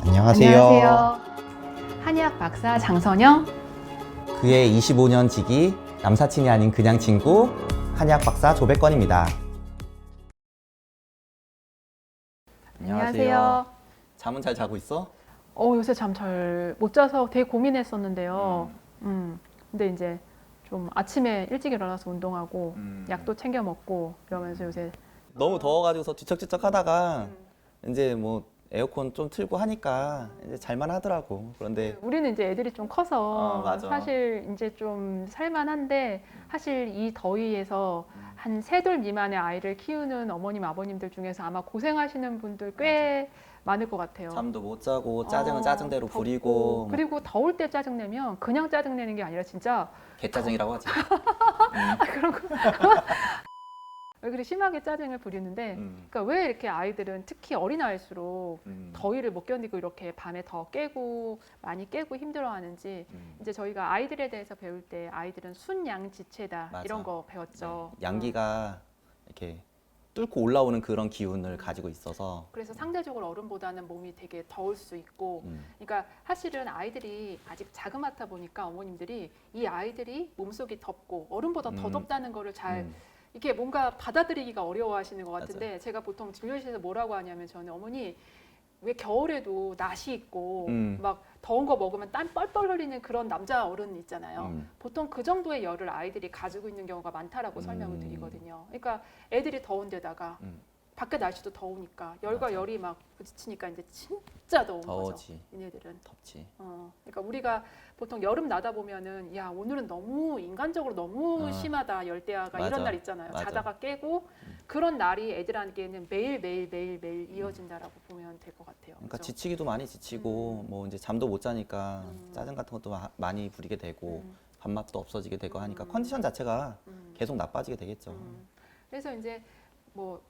안녕하세요. 한의학 박사 장선영. 그의 25년 지기, 남사친이 아닌 그냥 친구, 한의학 박사 조백건입니다. 안녕하세요. 잠은 잘 자고 있어? 요새 잠 잘 못 자서 되게 고민했었는데요. 근데 이제 좀 아침에 일찍 일어나서 운동하고 약도 챙겨 먹고 이러면서 요새 너무 더워가지고서 뒤척뒤척 하다가 이제 뭐 에어컨 좀 틀고 하니까 이제 잘만 하더라고. 그런데 우리는 이제 애들이 좀 커서 맞아. 사실 이제 좀 살만한데 사실 이 더위에서 한 3돌 미만의 아이를 키우는 어머님 아버님들 중에서 아마 고생하시는 분들 꽤 많을 것 같아요. 잠도 못 자고 짜증은 짜증대로 덥고, 부리고 그리고 더울 때 짜증내면 그냥 짜증내는 게 아니라 진짜 개짜증이라고 하지. 그런 거 왜 그리 심하게 짜증을 부리는데 그러니까 왜 이렇게 아이들은 특히 어린아이일수록 더위를 못 견디고 이렇게 밤에 더 깨고 많이 깨고 힘들어하는지 이제 저희가 아이들에 대해서 배울 때 아이들은 순양지체다 맞아. 이런 거 배웠죠. 양기가 이렇게 뚫고 올라오는 그런 기운을 가지고 있어서 그래서 상대적으로 어른보다는 몸이 되게 더울 수 있고 그러니까 사실은 아이들이 아직 자그맣다 보니까 어머님들이 이 아이들이 몸속이 덥고 어른보다 더 덥다는 거를 잘 이렇게 뭔가 받아들이기가 어려워하시는 것 같은데 맞아. 제가 보통 진료실에서 뭐라고 하냐면 저는 어머니 왜 겨울에도 낫이 있고 막 더운 거 먹으면 땀 뻘뻘 흘리는 그런 남자 어른 있잖아요. 보통 그 정도의 열을 아이들이 가지고 있는 경우가 많다라고 설명을 드리거든요. 그러니까 애들이 더운 데다가 밖에 날씨도 더우니까 열과 맞아. 열이 막 부딪히니까 이제 진짜 더운 더워지. 거죠. 얘네들은. 덥지. 그러니까 우리가 보통 여름 나다 보면은 야 오늘은 너무 인간적으로 너무 심하다 열대야가 맞아. 이런 날 있잖아요. 맞아. 자다가 깨고 그런 날이 애들한테는 매일 이어진다라고 보면 될 것 같아요. 그러니까 그죠? 지치기도 많이 지치고 뭐 이제 잠도 못 자니까 짜증 같은 것도 많이 부리게 되고 밥맛도 없어지게 되고 하니까 컨디션 자체가 계속 나빠지게 되겠죠. 그래서 이제 뭐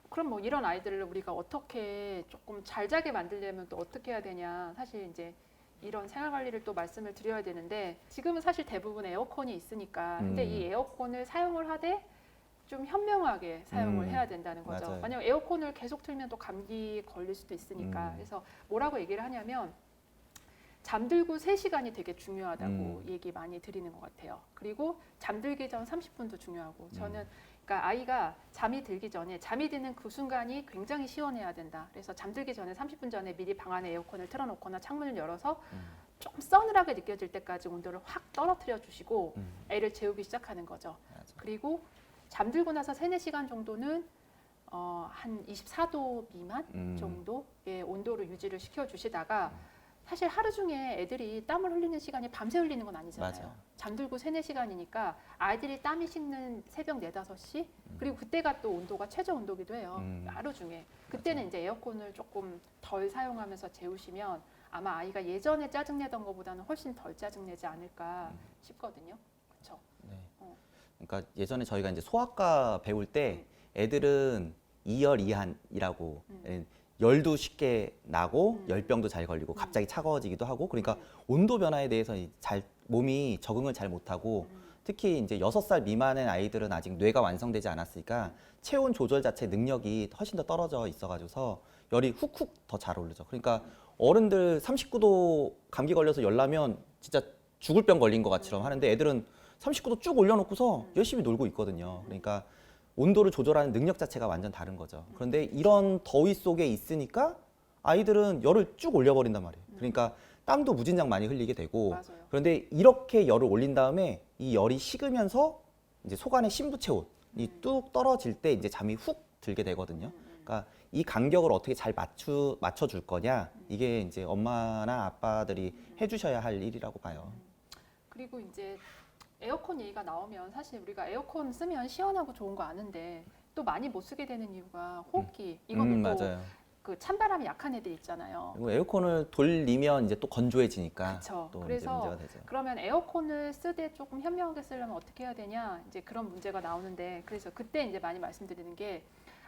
그럼 뭐 이런 아이들을 우리가 어떻게 조금 잘 자게 만들려면 또 어떻게 해야 되냐 사실 이제 이런 생활 관리를 또 말씀을 드려야 되는데 지금은 사실 대부분 에어컨이 있으니까 근데 이 에어컨을 사용을 하되 좀 현명하게 사용을 해야 된다는 거죠. 맞아요. 만약 에어컨을 계속 틀면 또 감기 걸릴 수도 있으니까 그래서 뭐라고 얘기를 하냐면 잠들고 3시간이 되게 중요하다고 얘기 많이 드리는 것 같아요. 그리고 잠들기 전 30분도 중요하고 저는 그러니까 아이가 잠이 들기 전에 잠이 드는 그 순간이 굉장히 시원해야 된다. 그래서 잠들기 전에 30분 전에 미리 방 안에 에어컨을 틀어놓거나 창문을 열어서 좀 서늘하게 느껴질 때까지 온도를 확 떨어뜨려 주시고 애를 재우기 시작하는 거죠. 맞아. 그리고 잠들고 나서 3-4시간 정도는 한 24도 미만 정도의 온도를 유지를 시켜주시다가 사실 하루 중에 애들이 땀을 흘리는 시간이 밤새 흘리는 건 아니잖아요. 맞아요. 잠들고 3-4시간이니까 아이들이 땀이 식는 새벽 4-5시 그리고 그때가 또 온도가 최저 온도기도 해요. 하루 중에. 그때는 이제 에어컨을 조금 덜 사용하면서 재우시면 아마 아이가 예전에 짜증내던 것보다는 훨씬 덜 짜증내지 않을까 싶거든요. 그렇죠? 네. 그러니까 예전에 저희가 이제 소아과 배울 때 애들은 이열이한이라고 열도 쉽게 나고 열병도 잘 걸리고 갑자기 차가워지기도 하고 그러니까 온도 변화에 대해서 잘 몸이 적응을 잘 못하고 특히 이제 6살 미만의 아이들은 아직 뇌가 완성되지 않았으니까 체온 조절 자체 능력이 훨씬 더 떨어져 있어가지고서 열이 훅훅 더 잘 오르죠. 그러니까 어른들 39도 감기 걸려서 열 나면 진짜 죽을 병 걸린 것 같처럼 하는데 애들은 39도 쭉 올려놓고서 열심히 놀고 있거든요. 그러니까 온도를 조절하는 능력 자체가 완전 다른 거죠. 그런데 이런 더위 속에 있으니까 아이들은 열을 쭉 올려버린단 말이에요. 그러니까 땀도 무진장 많이 흘리게 되고 맞아요. 그런데 이렇게 열을 올린 다음에 이 열이 식으면서 이제 속안의 신부 체온이 뚝 떨어질 때 이제 잠이 훅 들게 되거든요. 그러니까 이 간격을 어떻게 잘 맞춰줄 거냐 이게 이제 엄마나 아빠들이 해주셔야 할 일이라고 봐요. 그리고 이제 에어컨 얘기가 나오면 사실 우리가 에어컨 쓰면 시원하고 좋은 거 아는데 또 많이 못 쓰게 되는 이유가 호흡기. 이거는 또 맞아요. 그 찬바람이 약한 애들 있잖아요. 그리고 에어컨을 돌리면 이제 또 건조해지니까 그쵸. 또 이제 그래서 문제가 되죠. 그러면 에어컨을 쓰되 조금 현명하게 쓰려면 어떻게 해야 되냐 이제 그런 문제가 나오는데 그래서 그때 이제 많이 말씀드리는 게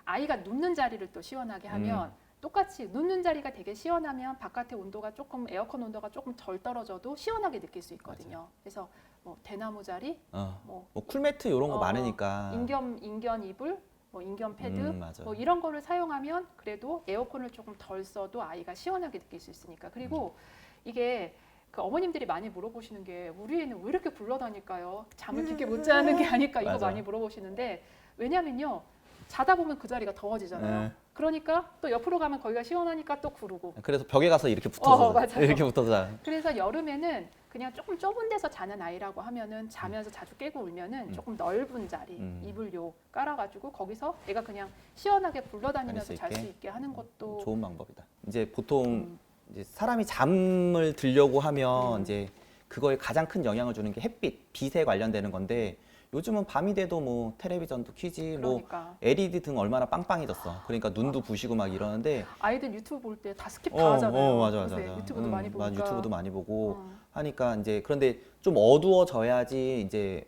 아이가 눕는 자리를 또 시원하게 하면 똑같이 눕는 자리가 되게 시원하면 바깥의 온도가 조금 에어컨 온도가 조금 덜 떨어져도 시원하게 느낄 수 있거든요. 맞아요. 그래서 뭐 대나무 자리, 뭐 쿨매트 이런 거 많으니까 인견 이불 뭐 인견 패드 맞아요. 뭐 이런 거를 사용하면 그래도 에어컨을 조금 덜 써도 아이가 시원하게 느낄 수 있으니까. 그리고 이게 그 어머님들이 많이 물어보시는 게 우리 애는 왜 이렇게 굴러다닐까요? 잠을 깊게 못 자는 게 아닐까 이거 맞아. 많이 물어보시는데 왜냐면요 자다 보면 그 자리가 더워지잖아요. 네. 그러니까 또 옆으로 가면 거기가 시원하니까 또 구르고. 그래서 벽에 가서 이렇게 붙어서 맞아요. 이렇게 붙어서 자. 그래서 여름에는 그냥 조금 좁은 데서 자는 아이라고 하면은 자면서 자주 깨고 울면은 조금 넓은 자리 이불요 깔아가지고 거기서 애가 그냥 시원하게 굴러다니면서 잘 수 있게 하는 것도 좋은 방법이다. 이제 보통 이제 사람이 잠을 들려고 하면 이제 그거에 가장 큰 영향을 주는 게 햇빛, 빛에 관련되는 건데 요즘은 밤이 돼도 뭐 텔레비전도 켜지, 그러니까. 뭐 LED 등 얼마나 빵빵해졌어. 그러니까 눈도 부시고 막 이러는데 아이들 유튜브 볼 때 다 스킵 다 하잖아요. 맞아. 요새 유튜브도 많이 보니까. 맞아, 유튜브도 많이 보고 어. 하니까 이제 그런데 좀 어두워져야지 이제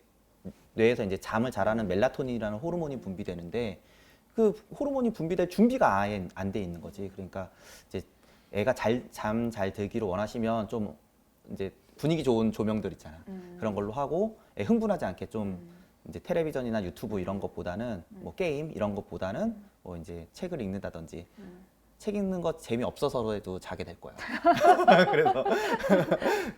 뇌에서 이제 잠을 잘하는 멜라토닌이라는 호르몬이 분비되는데 그 호르몬이 분비될 준비가 아예 안 돼 있는 거지. 그러니까 이제 애가 잠 잘 들기를 원하시면 좀 이제 분위기 좋은 조명들 있잖아. 그런 걸로 하고 애 흥분하지 않게 좀 이제 텔레비전이나 유튜브 이런 것보다는 뭐 게임 이런 것보다는 뭐 이제 책을 읽는다든지 책 읽는 거 재미없어서라도 자게 될 거야. 그래서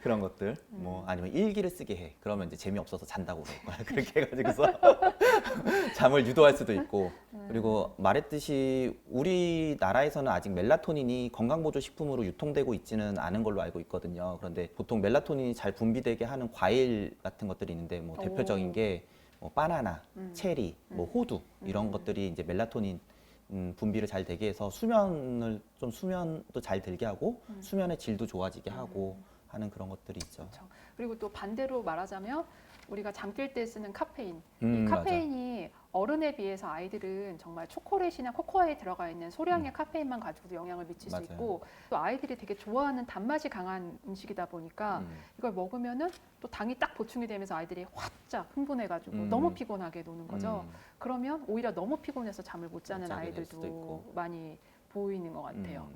그런 것들 뭐 아니면 일기를 쓰게 해. 그러면 이제 재미없어서 잔다고 그럴 거야. 그렇게 해가지고서 잠을 유도할 수도 있고 그리고 말했듯이 우리나라에서는 아직 멜라토닌이 건강보조식품으로 유통되고 있지는 않은 걸로 알고 있거든요. 그런데 보통 멜라토닌이 잘 분비되게 하는 과일 같은 것들이 있는데 뭐 대표적인 게 뭐 바나나, 체리, 뭐 호두 이런 것들이 이제 멜라토닌 분비를 잘 되게 해서 수면도 잘 들게 하고 수면의 질도 좋아지게 하고 하는 그런 것들이 있죠. 그렇죠. 그리고 또 반대로 말하자면 우리가 잠 깰 때 쓰는 카페인. 이 맞아. 카페인이 어른에 비해서 아이들은 정말 초콜릿이나 코코아에 들어가 있는 소량의 카페인만 가지고도 영향을 미칠 맞아요. 수 있고 또 아이들이 되게 좋아하는 단맛이 강한 음식이다 보니까 이걸 먹으면은 또 당이 딱 보충이 되면서 아이들이 활짝 흥분해가지고 너무 피곤하게 노는 거죠. 그러면 오히려 너무 피곤해서 잠을 못 자는 자게 될 수도 아이들도 있고. 많이 보이는 것 같아요.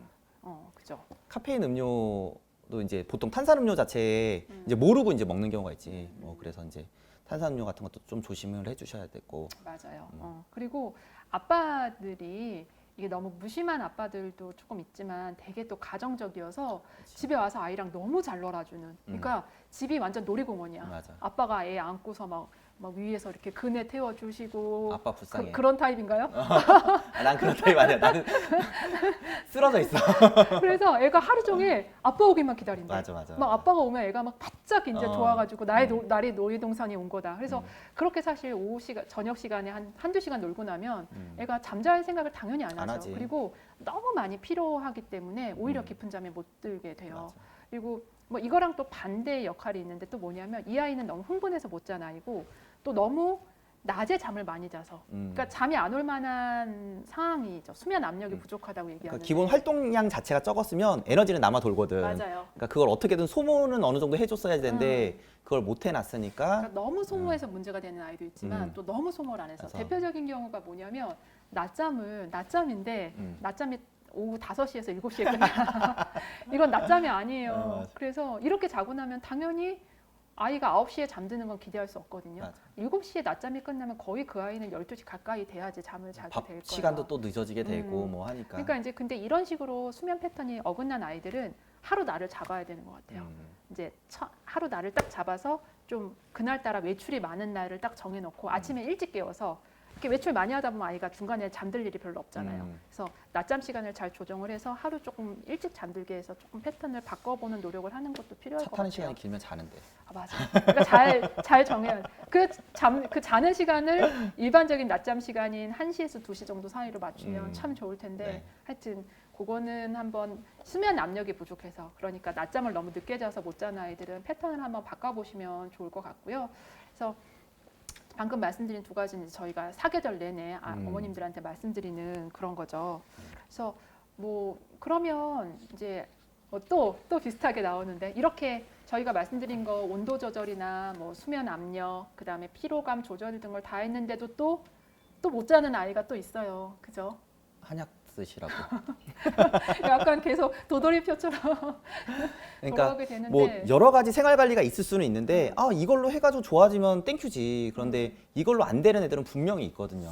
그죠. 카페인 음료도 이제 보통 탄산음료 자체에 이제 모르고 이제 먹는 경우가 있지. 뭐 그래서 이제 탄산음료 같은 것도 좀 조심을 해주셔야 되고. 맞아요. 그리고 아빠들이 이게 너무 무심한 아빠들도 조금 있지만 되게 또 가정적이어서 집에 와서 아이랑 너무 잘 놀아주는. 그러니까 집이 완전 놀이공원이야. 맞아. 아빠가 애 안고서 막 위에서 이렇게 그네 태워주시고. 아빠 불쌍해. 그런 타입인가요? 난 그런 타입 아니야. 나는 쓰러져 있어. 그래서 애가 하루 종일 아빠 오기만 기다린대. 맞아. 막 아빠가 오면 애가 막 바짝 이제 좋아가지고 나의 놀이동산이 온 거다. 그래서 그렇게 사실 저녁 시간에 한두 시간 놀고 나면 애가 잠잘 생각을 당연히 안 하죠. 하지. 그리고 너무 많이 피로하기 때문에 오히려 깊은 잠에 못 들게 돼요. 맞아. 그리고 뭐 이거랑 또 반대의 역할이 있는데 또 뭐냐면 이 아이는 너무 흥분해서 못 잔 아이고 또 너무 낮에 잠을 많이 자서 그러니까 잠이 안 올 만한 상황이죠. 수면 압력이 부족하다고 얘기하는. 그러니까 기본 활동량 자체가 적었으면 에너지는 남아 돌거든. 맞아요. 그러니까 그걸 어떻게든 소모는 어느 정도 해줬어야 되는데 그걸 못 해놨으니까. 그러니까 너무 소모해서 문제가 되는 아이도 있지만 또 너무 소모를 안 해서 그래서. 대표적인 경우가 뭐냐면 낮잠인데 낮잠이 오후 5시에서 7시에 끝나. 이건 낮잠이 아니에요. 맞아. 그래서 이렇게 자고 나면 당연히 아이가 9시에 잠드는 건 기대할 수 없거든요. 맞아. 7시에 낮잠이 끝나면 거의 그 아이는 12시 가까이 돼야지 잠을 자게 밥 될 거예요. 시간도 또 늦어지게 되고 뭐 하니까. 그러니까 이제 근데 이런 식으로 수면 패턴이 어긋난 아이들은 하루 날을 잡아야 되는 것 같아요. 이제 하루 날을 딱 잡아서 좀 그날따라 외출이 많은 날을 딱 정해놓고 아침에 일찍 깨워서 이렇게 외출 많이 하다 보면 아이가 중간에 잠들 일이 별로 없잖아요. 그래서 낮잠 시간을 잘 조정을 해서 하루 조금 일찍 잠들게 해서 조금 패턴을 바꿔보는 노력을 하는 것도 필요할 차 것 타는 같아요. 시간이 길면 자는데. 아, 맞아. 그러니까 잘 정해야 그 자는 시간을 일반적인 낮잠 시간인 1시에서 2시 정도 사이로 맞추면 참 좋을 텐데 네. 하여튼 그거는 한번 수면 압력이 부족해서 그러니까 낮잠을 너무 늦게 자서 못 자는 아이들은 패턴을 한번 바꿔보시면 좋을 것 같고요. 그래서 방금 말씀드린 두 가지는 저희가 사계절 내내 어머님들한테 말씀드리는 그런 거죠. 그래서 뭐 그러면 이제 또 비슷하게 나오는데 이렇게 저희가 말씀드린 거 온도 조절이나 뭐 수면 압력, 그다음에 피로감 조절 등을 다 했는데도 또 못 자는 아이가 또 있어요. 그죠? 한약 쓰시라고. 약간 계속 도돌이표처럼 그러니까 돌아오게 되는데 뭐 여러 가지 생활 관리가 있을 수는 있는데 이걸로 해가지고 좋아지면 땡큐지. 그런데 이걸로 안 되는 애들은 분명히 있거든요.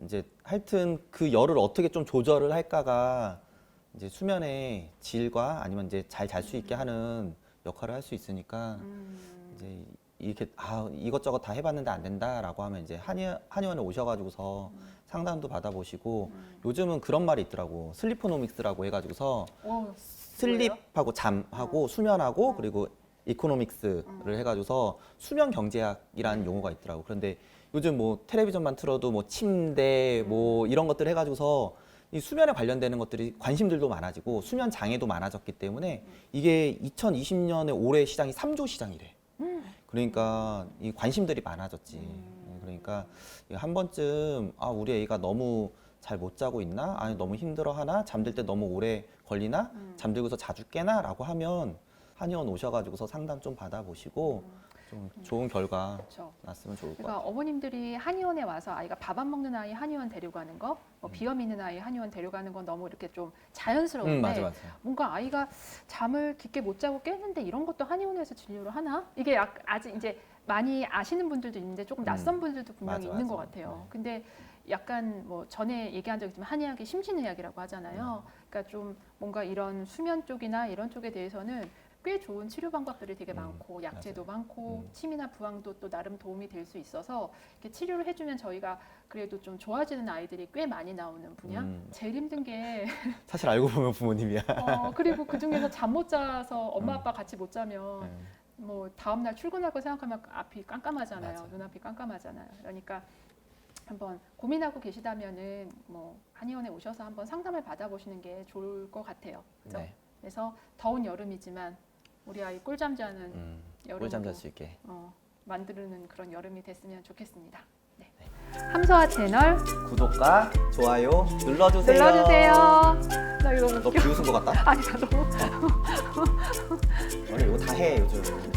이제 하여튼 그 열을 어떻게 좀 조절을 할까가 이제 수면의 질과 아니면 이제 잘 잘 수 있게 하는 역할을 할 수 있으니까 이제 이렇게 이것저것 다 해봤는데 안 된다라고 하면 이제 한의원에 오셔가지고서 상담도 받아보시고 요즘은 그런 말이 있더라고. 슬리포노믹스라고 해가지고서 슬립하고 잠하고 수면하고 그리고 이코노믹스를 해가지고서 수면 경제학이라는 용어가 있더라고. 그런데 요즘 뭐 텔레비전만 틀어도 뭐 침대 뭐 이런 것들 해가지고서 이 수면에 관련되는 것들이 관심들도 많아지고 수면 장애도 많아졌기 때문에 이게 2020년에 올해 시장이 3조 시장이래. 그러니까 이 관심들이 많아졌지. 그러니까 한 번쯤 우리 애가 너무 잘 못 자고 있나? 아니 너무 힘들어하나? 잠들 때 너무 오래 걸리나? 잠들고서 자주 깨나?라고 하면 한의원 오셔가지고서 상담 좀 받아보시고 좀 좋은 결과 그렇죠. 났으면 좋을 것 그러니까 같아요. 어머님들이 한의원에 와서 아이가 밥 안 먹는 아이 한의원 데려가는 거, 뭐 비염 있는 아이 한의원 데려가는 건 너무 이렇게 좀 자연스러운데 맞아. 뭔가 아이가 잠을 깊게 못 자고 깼는데 이런 것도 한의원에서 진료를 하나? 이게 아직 이제 많이 아시는 분들도 있는데 조금 낯선 분들도 분명히 있는 것 같아요. 네. 근데 약간 뭐 전에 얘기한 적 있지만 한의학이 심신의학이라고 하잖아요. 그러니까 좀 뭔가 이런 수면 쪽이나 이런 쪽에 대해서는 꽤 좋은 치료 방법들이 되게 많고 약제도 많고 침이나 부항도 또 나름 도움이 될 수 있어서 이렇게 치료를 해주면 저희가 그래도 좀 좋아지는 아이들이 꽤 많이 나오는 분야. 제일 힘든 게 사실 알고 보면 부모님이야. 그리고 그 중에서 잠 못 자서 엄마 아빠 같이 못 자면 네. 뭐 다음 날 출근할 거 생각하면 앞이 깜깜하잖아요. 맞아요. 눈앞이 깜깜하잖아요. 그러니까 한번 고민하고 계시다면은 뭐 한의원에 오셔서 한번 상담을 받아보시는 게 좋을 것 같아요. 그죠? 네. 그래서 더운 여름이지만 우리 아이 꿀잠 자는 여름으로 꿀잠 잘 수 있게. 만드는 그런 여름이 됐으면 좋겠습니다. 네. 함소아 채널 구독과 좋아요 눌러주세요. 눌러주세요. 나 이거 너무 너 웃겨. 비웃은 것 같다? 아니 나 너무 원래 이거 다 해 요즘.